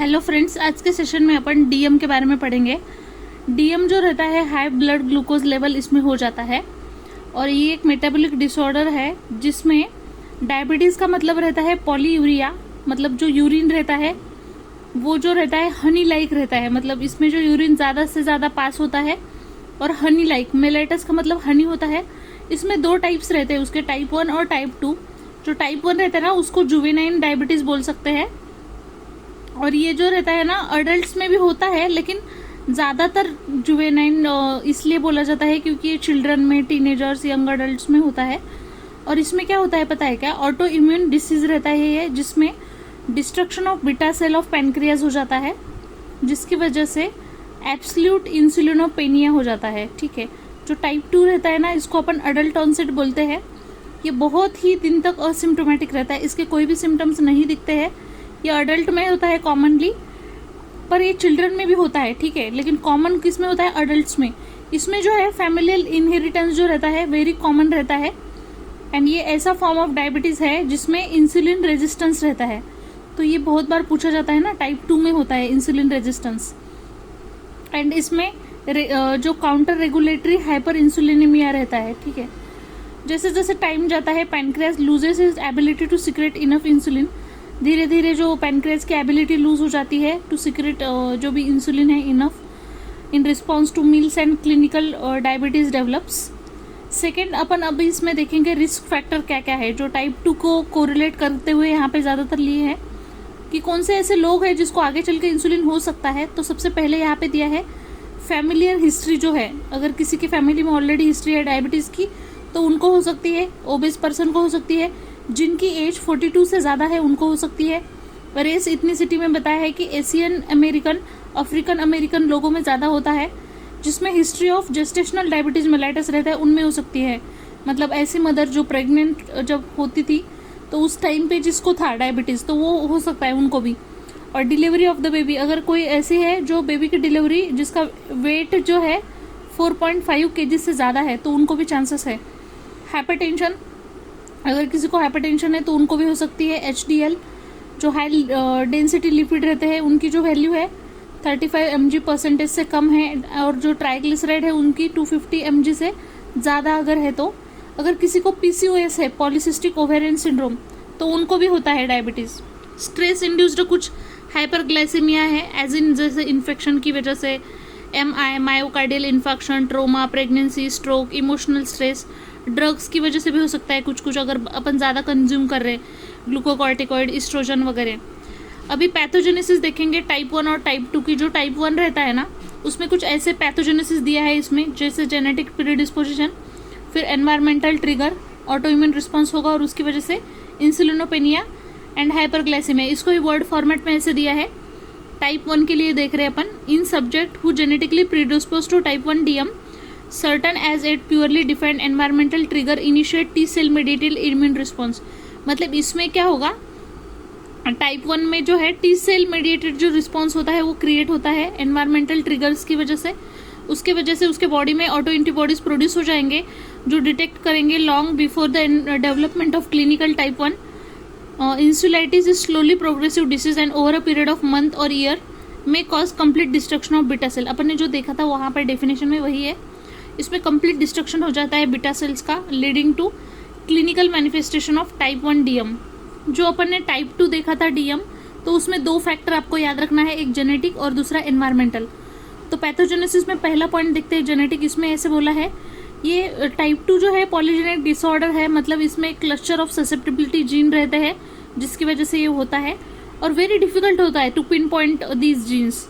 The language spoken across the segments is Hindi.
हेलो फ्रेंड्स, आज के सेशन में अपन डीएम के बारे में पढ़ेंगे। डीएम जो रहता है हाई ब्लड ग्लूकोज लेवल इसमें हो जाता है और ये एक मेटाबॉलिक डिसऑर्डर है जिसमें डायबिटीज़ का मतलब रहता है पॉलीयूरिया, मतलब जो यूरिन रहता है वो जो रहता है हनी लाइक रहता है, मतलब इसमें जो यूरिन ज़्यादा से ज़्यादा पास होता है और हनी लाइक, मेलाइटस का मतलब हनी होता है। इसमें दो टाइप्स रहते हैं उसके, टाइप 1 और टाइप 2। जो टाइप 1 रहता है ना उसको जुवेनाइन डायबिटीज़ बोल सकते हैं और ये जो रहता है ना अडल्ट्स में भी होता है, लेकिन ज़्यादातर जुवेनाइन इसलिए बोला जाता है क्योंकि ये चिल्ड्रन में, टीनेजर्स, यंग अडल्ट्स में होता है। और इसमें क्या होता है पता है क्या? ऑटो इम्यून डिसीज रहता है ये, जिसमें destruction of beta cell of pancreas हो जाता है, जिसकी वजह से एब्सोल्यूट इंसुलिनोपेनिया हो जाता है। ठीक है। जो टाइप 2 रहता है ना इसको अपन अडल्ट ऑनसेट बोलते हैं। ये बहुत ही दिन तक असिम्टोमेटिक रहता है, इसके कोई भी सिम्टम्स नहीं दिखते हैं। ये अडल्ट में होता है कॉमनली, पर ये चिल्ड्रन में भी होता है। ठीक है, लेकिन कॉमन किस में होता है? अडल्ट्स में। इसमें जो है फैमिलियल इनहेरिटेंस जो रहता है वेरी कॉमन रहता है एंड ये ऐसा फॉर्म ऑफ डायबिटीज है जिसमें इंसुलिन रेजिस्टेंस रहता है। तो ये बहुत बार पूछा जाता है ना, टाइप 2 में होता है इंसुलिन रेजिस्टेंस। एंड इसमें जो काउंटर रेगुलेटरी हाइपर इंसुलिनिमिया रहता है। ठीक है। जैसे जैसे टाइम जाता है pancreas loses is ability to secrete enough insulin, धीरे धीरे जो पैनक्रियास की एबिलिटी लूज हो जाती है टू सिक्रेट जो भी इंसुलिन है enough in response to meals and clinical diabetes develops. Second, अपन अभी इसमें देखेंगे रिस्क फैक्टर क्या क्या है जो टाइप 2 को कोरिलेट करते हुए यहाँ पे ज़्यादातर लिए हैं कि कौन से ऐसे लोग हैं जिसको आगे चल के इंसुलिन हो सकता है। तो सबसे पहले यहाँ पे दिया है फैमिलियर हिस्ट्री जो है, अगर किसी की फैमिली में ऑलरेडी हिस्ट्री है डायबिटीज़ की तो उनको हो सकती है, ओबेस पर्सन को हो सकती है, जिनकी एज 42 से ज़्यादा है उनको हो सकती है। रेस इथनिसिटी में बताया है कि एशियन अमेरिकन, अफ्रीकन अमेरिकन लोगों में ज़्यादा होता है, जिसमें history of gestational diabetes mellitus रहता है उनमें हो सकती है। मतलब ऐसी मदर जो प्रेग्नेंट जब होती थी तो उस टाइम पे जिसको था डायबिटीज़ तो वो हो सकता है उनको भी। और डिलीवरी ऑफ द बेबी, अगर कोई ऐसी है जो बेबी की डिलीवरी जिसका वेट जो है 4.5 kg से ज़्यादा है तो उनको भी चांसेस है। हाइपरटेंशन, अगर किसी को हाइपरटेंशन है तो उनको भी हो सकती है। HDL जो हाई डेंसिटी लिपिड रहते हैं उनकी जो वैल्यू है 35 mg% से कम है, और जो ट्राइग्लिसराइड है उनकी 250 mg से ज़्यादा अगर है तो। अगर किसी को PCOS है, पॉलीसिस्टिक ओवेरियन सिंड्रोम, तो उनको भी होता है डायबिटीज़। स्ट्रेस इंड्यूस्ड कुछ हाइपरग्लाइसेमिया है, एज इन जैसे इन्फेक्शन की वजह से MI, myocardial infection, trauma, pregnancy, stroke, emotional stress, drugs की वजह से भी हो सकता है कुछ अगर अपन ज़्यादा कंज्यूम कर रहे हैं, ग्लूकोकॉर्टिकॉइड, इस्ट्रोजन वगैरह। अभी पैथोजेनेसिस देखेंगे टाइप 1 और टाइप 2 की। जो टाइप 1 रहता है ना उसमें कुछ ऐसे पैथोजेनेसिस दिया है इसमें, जैसे जेनेटिक प्रीडिस्पोजिशन, फिर environmental trigger, auto immune response होगा और उसकी वजह से इंसुलिनोपेनिया एंड हाइपरग्लाइसेमिया। इसको भी वर्ड फॉर्मेट में ऐसे दिया है। टाइप 1 के लिए देख रहे हैं अपन, in subject who genetically predispose to type 1 DM certain age at purely defined environmental trigger initiate T cell mediated immune response. मतलब इसमें क्या होगा, टाइप 1 में जो है T सेल मेडिएटेड जो रिस्पॉन्स होता है वो क्रिएट होता है एनवायरमेंटल ट्रिगर्स की वजह से। उसके वजह से उसके बॉडी में ऑटो एंटीबॉडीज प्रोड्यूस हो जाएंगे जो डिटेक्ट करेंगे long before the development of clinical type 1। Insulitis is slowly progressive disease and over a period of month और ईयर में cause complete destruction of beta cell. अपन ने जो देखा था वहाँ पर डेफिनेशन में वही है, इसमें कंप्लीट डिस्ट्रक्शन हो जाता है बीटा सेल्स का, leading to clinical manifestation of type 1 DM. जो अपन ने टाइप 2 देखा था डीएम, तो उसमें दो फैक्टर आपको याद रखना है, एक जेनेटिक और दूसरा एनवायरमेंटल। तो पैथोजेनेसिस में पहला पॉइंट देखते हैं जेनेटिक। इसमें ऐसे बोला है ये टाइप 2 जो है पॉलीजेनिक डिसऑर्डर है, मतलब इसमें क्लस्टर ऑफ ससेप्टिबिलिटी जीन रहते हैं जिसकी वजह से ये होता है और वेरी डिफिकल्ट होता है to pinpoint these genes.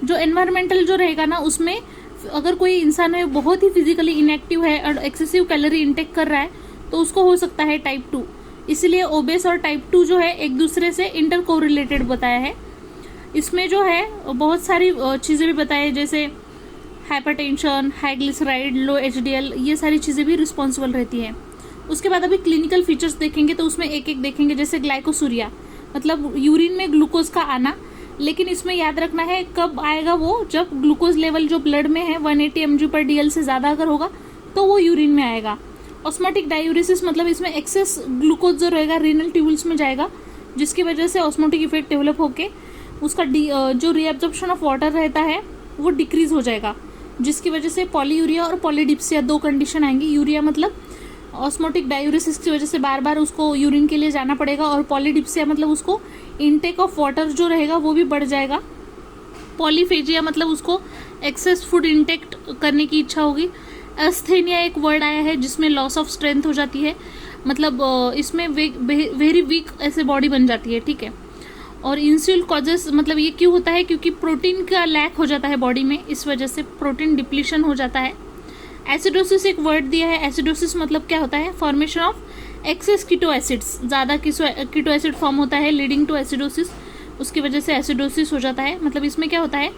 जो एनवायरमेंटल जो रहेगा ना उसमें अगर कोई इंसान है बहुत ही फिजिकली इनएक्टिव है और एक्सेसिव कैलोरी इंटेक कर रहा है तो उसको हो सकता है टाइप 2। इसलिए ओबेस और टाइप 2 जो है एक दूसरे से इंटर कोरिलेटेड बताया है। इसमें जो है बहुत सारी चीज़ें भी बताई, जैसे हाइपरटेंशन, हाई ग्लिसराइड, लो HDL, ये सारी चीज़ें भी रिस्पॉन्सिबल रहती है। उसके बाद अभी क्लिनिकल फीचर्स देखेंगे तो उसमें एक एक देखेंगे, जैसे ग्लाइकोसूरिया मतलब यूरिन में ग्लूकोज का आना, लेकिन इसमें याद रखना है कब आएगा वो, जब ग्लूकोज लेवल जो ब्लड में है 180 mg/dl से ज़्यादा अगर होगा तो वो यूरिन में आएगा। ऑस्मोटिक डायूरेसिस मतलब इसमें एक्सेस ग्लूकोज जो रहेगा रीनल ट्यूबल्स में जाएगा, जिसकी वजह से ऑस्मोटिक इफेक्ट डेवलप होके उसका जो रीअब्जॉर्प्शन ऑफ वाटर रहता है वो डिक्रीज हो जाएगा, जिसकी वजह से पॉलीयूरिया और पॉलीडिप्सिया दो कंडीशन आएंगी। यूरिया मतलब ऑस्मोटिक डायूरेसिस की वजह से बार बार उसको यूरिन के लिए जाना पड़ेगा, और पॉलीडिप्सिया मतलब उसको इनटेक ऑफ वाटर जो रहेगा वो भी बढ़ जाएगा। पॉलीफेजिया मतलब उसको एक्सेस फूड इंटेक करने की इच्छा होगी। एस्थेनिया एक वर्ड आया है जिसमें लॉस ऑफ स्ट्रेंथ हो जाती है, मतलब इसमें वेरी वीक ऐसे बॉडी बन जाती है, ठीक है। और इंसुल कॉजेस मतलब ये क्यों होता है, क्योंकि प्रोटीन का लैक हो जाता है बॉडी में, इस वजह से प्रोटीन डिप्लीशन हो जाता है। एसिडोसिस एक वर्ड दिया है। एसिडोसिस मतलब क्या होता है, formation of excess keto acids, ज़्यादा कीटो एसिड फॉर्म होता है लीडिंग टू एसिडोसिस, उसकी वजह से एसिडोसिस हो जाता है। मतलब इसमें क्या होता है,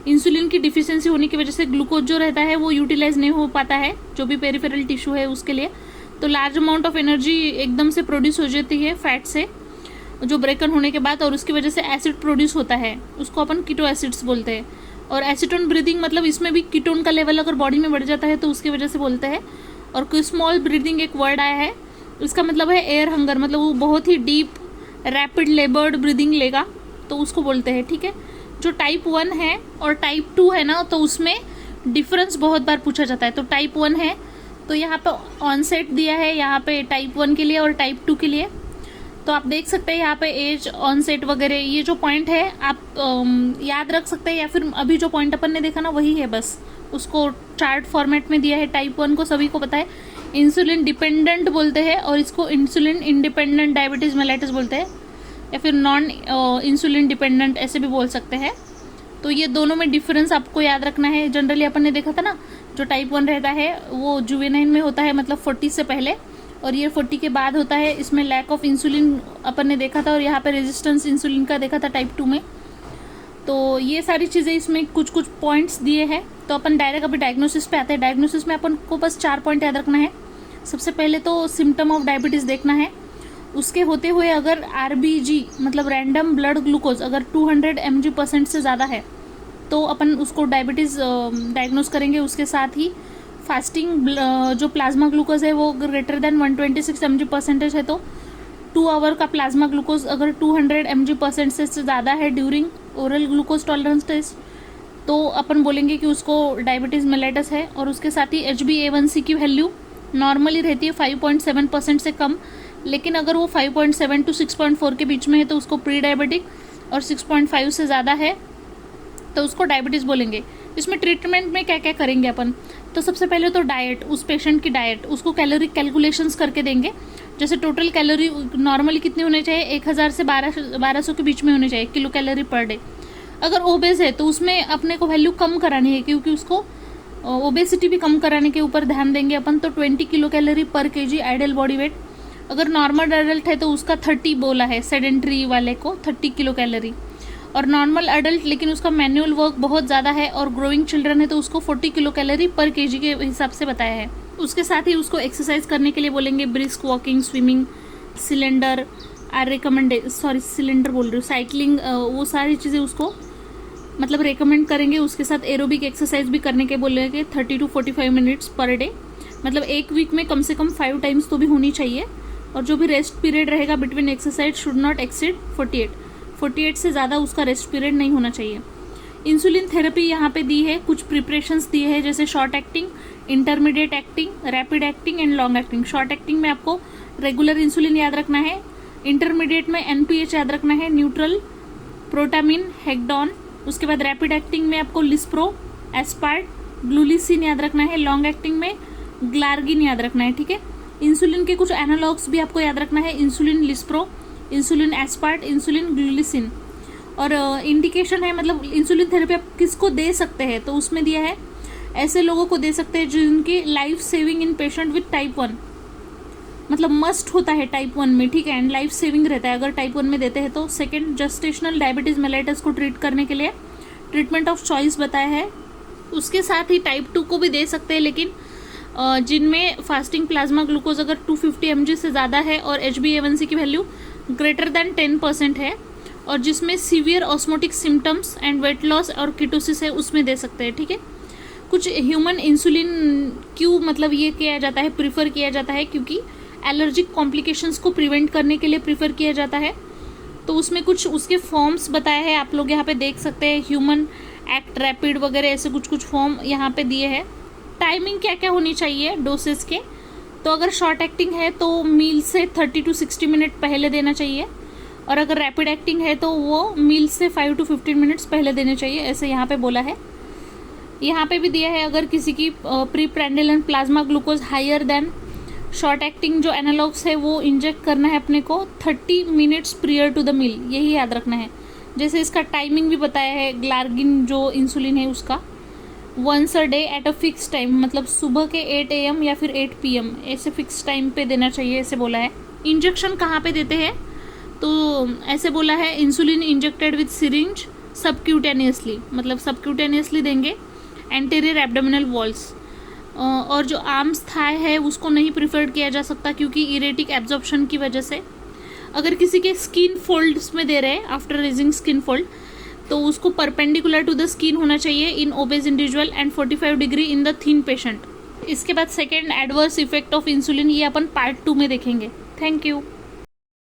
इंसुलिन की डिफिशियंसी होने की वजह से ग्लूकोज जो रहता है वो यूटिलाइज नहीं हो पाता है, जो भी पेरिफेरल टिश्यू है उसके लिए, तो लार्ज अमाउंट ऑफ एनर्जी एकदम से प्रोड्यूस हो जाती है फैट से जो ब्रेकन होने के बाद, और उसकी वजह से एसिड प्रोड्यूस होता है, उसको अपन कीटो एसिड्स बोलते हैं। और एसीटोन ब्रीदिंग मतलब इसमें भी कीटोन का लेवल अगर बॉडी में बढ़ जाता है तो उसकी वजह से बोलते हैं। और स्मॉल ब्रीदिंग एक वर्ड आया है, इसका मतलब है एयर हंगर, मतलब वो बहुत ही डीप रैपिड लेबर्ड ब्रीदिंग लेगा तो उसको बोलते हैं, ठीक है। जो टाइप 1 है और टाइप 2 है ना, तो उसमें डिफरेंस बहुत बार पूछा जाता है। तो टाइप 1 है तो यहाँ पे ऑनसेट दिया है, यहाँ पे टाइप 1 के लिए और टाइप 2 के लिए। तो आप देख सकते हैं यहाँ पे एज, ऑनसेट वगैरह, ये जो पॉइंट है आप याद रख सकते हैं, या फिर अभी जो पॉइंट अपन ने देखा ना वही है, बस उसको चार्ट फॉर्मेट में दिया है। टाइप 1 को सभी को पता है इंसुलिन डिपेंडेंट बोलते हैं, और इसको इंसुलिन इंडिपेंडेंट डायबिटीज मेलाइटिस बोलते हैं, या फिर नॉन इंसुलिन डिपेंडेंट ऐसे भी बोल सकते हैं। तो ये दोनों में डिफरेंस आपको याद रखना है। जनरली अपन ने देखा था ना, जो टाइप 1 रहता है वो जुवेनाइन में होता है, मतलब 40 से पहले, और ये 40 के बाद होता है। इसमें लैक ऑफ इंसुलिन अपन ने देखा था, और यहाँ पे रेजिस्टेंस इंसुलिन का देखा था टाइप 2 में। तो ये सारी चीज़ें इसमें कुछ कुछ पॉइंट्स दिए हैं। तो अपन डायरेक्ट अभी डायग्नोसिस पे आते हैं। डायग्नोसिस में अपन को बस 4 पॉइंट याद रखना है। सबसे पहले तो सिम्टम ऑफ डायबिटीज़ देखना है, उसके होते हुए अगर RBG मतलब रैंडम ब्लड ग्लूकोज अगर 200 mg% से ज़्यादा है तो अपन उसको डायबिटीज़ डायग्नोस करेंगे। उसके साथ ही फास्टिंग जो प्लाज्मा ग्लूकोज है वो ग्रेटर देन 126 mg% है तो 2 आवर का प्लाज्मा ग्लूकोज अगर 200 mg% से ज़्यादा है during oral glucose tolerance test तो अपन बोलेंगे कि उसको डायबिटीज़ मेलाइटस है। और उसके साथ ही HbA1c की वैल्यू नॉर्मली रहती है 5.7% से कम, लेकिन अगर वो 5.7 to 6.4 के बीच में है तो उसको प्री डायबिटिक, और 6.5 से ज़्यादा है तो उसको डायबिटीज़ बोलेंगे। इसमें ट्रीटमेंट में क्या क्या करेंगे अपन, तो सबसे पहले तो डाइट, उस पेशेंट की डाइट, उसको कैलोरी कैलकुलेशंस करके देंगे। जैसे टोटल कैलोरी नॉर्मली कितनी होनी चाहिए, 1000 से 1200 के बीच में होनी चाहिए किलो कैलोरी पर डे। अगर ओबेस है तो उसमें अपने को वैल्यू कम करानी है, क्योंकि उसको ओबेसिटी भी कम कराने के ऊपर ध्यान देंगे अपन। तो 20 किलो कैलोरी पर kg आइडियल बॉडी वेट। अगर नॉर्मल एडल्ट है तो उसका 30 बोला है, सेडेंट्री वाले को 30 किलो कैलोरी। और नॉर्मल एडल्ट लेकिन उसका मैनुअल वर्क बहुत ज़्यादा है और ग्रोइंग चिल्ड्रन है तो उसको 40 किलो कैलोरी पर kg के हिसाब से बताया है। उसके साथ ही उसको एक्सरसाइज करने के लिए बोलेंगे brisk walking, swimming, cylinder cylinder बोल रही हूँ, साइकिलिंग, वो सारी चीज़ें उसको मतलब रेकमेंड करेंगे। उसके साथ एरोबिक एक्सरसाइज भी करने के बोलेंगे 30 to 45 मिनट्स पर डे, मतलब एक वीक में कम से कम 5 टाइम्स तो भी होनी चाहिए। और जो भी रेस्ट पीरियड रहेगा between exercise should not exceed 48 से ज़्यादा उसका रेस्ट पीरियड नहीं होना चाहिए। इंसुलिन थेरेपी यहाँ पे दी है, कुछ प्रिपरेशंस दिए हैं जैसे short acting, intermediate acting, rapid acting and long acting. Short acting में आपको रेगुलर इंसुलिन याद रखना है, इंटरमीडिएट में NPH याद रखना है, न्यूट्रल, प्रोटामिन, हेक्डॉन। उसके बाद रैपिड एक्टिंग में आपको लिस्प्रो, एस्पार्ट, ग्लूलिसिन याद रखना है, लॉन्ग एक्टिंग में ग्लार्गिन याद रखना है, ठीक है। इंसुलिन के कुछ एनालॉग्स भी आपको याद रखना है, insulin lispro, insulin aspart, insulin glulisine. और इंडिकेशन है मतलब इंसुलिन थेरेपी आप किसको दे सकते हैं, तो उसमें दिया है ऐसे लोगों को दे सकते हैं जिनकी life saving in patient with type 1, मतलब मस्ट होता है टाइप 1 में, ठीक है, एंड लाइफ सेविंग रहता है अगर टाइप 1 में देते हैं तो। सेकेंड, जस्टेशनल डायबिटीज मेलाइटस को ट्रीट करने के लिए ट्रीटमेंट ऑफ चॉइस बताया है। उसके साथ ही टाइप 2 को भी दे सकते हैं, लेकिन जिनमें फास्टिंग प्लाज्मा ग्लूकोज अगर 250 mg से ज़्यादा है और HbA1c की वैल्यू ग्रेटर देन 10% है, और जिसमें severe osmotic symptoms and weight loss और कीटोसिस है, उसमें दे सकते हैं, ठीक है। कुछ ह्यूमन इंसुलिन क्यों मतलब ये किया जाता है, प्रीफर किया जाता है, क्योंकि एलर्जिक कॉम्प्लिकेशंस को प्रिवेंट करने के लिए प्रीफर किया जाता है। तो उसमें कुछ उसके फॉर्म्स बताए हैं, आप लोग यहाँ पे देख सकते हैं, ह्यूमन एक्ट रैपिड वगैरह ऐसे कुछ कुछ फॉर्म यहाँ पे दिए हैं। टाइमिंग क्या क्या होनी चाहिए डोसेस के, तो अगर शॉर्ट एक्टिंग है तो मील से 30 to 60 मिनट पहले देना चाहिए, और अगर रैपिड एक्टिंग है तो वो मील से 5 to 15 मिनट्स पहले देने चाहिए, ऐसे यहाँ पे बोला है। यहाँ पे भी दिया है अगर किसी की preprandial plasma glucose higher than short acting जो एनालॉग्स है वो इंजेक्ट करना है अपने को 30 minutes prior to the meal, यही याद रखना है। जैसे इसका टाइमिंग भी बताया है, ग्लार्गिन जो इंसुलिन है उसका once a day at a fix time, मतलब सुबह के 8 AM या फिर 8 PM ऐसे फिक्स टाइम पे देना चाहिए, ऐसे बोला है। इंजेक्शन कहाँ पे देते हैं, तो ऐसे बोला है insulin injected with syringe subcutaneously, मतलब सबक्यूटेनियसली देंगे एंटीरियर एब्डोमिनल वॉल्स। और जो आर्म्स थाई है उसको नहीं प्रिफर्ड किया जा सकता क्योंकि इरेटिक एब्जॉर्प्शन की वजह से। अगर किसी के स्किन फोल्ड्स में दे रहे हैं आफ्टर रेजिंग स्किन फोल्ड, तो उसको परपेंडिकुलर टू द स्किन होना चाहिए in obese individual and 45 degree in the thin patient. इसके बाद second adverse effect of insulin, ये अपन पार्ट 2 में देखेंगे। Thank you.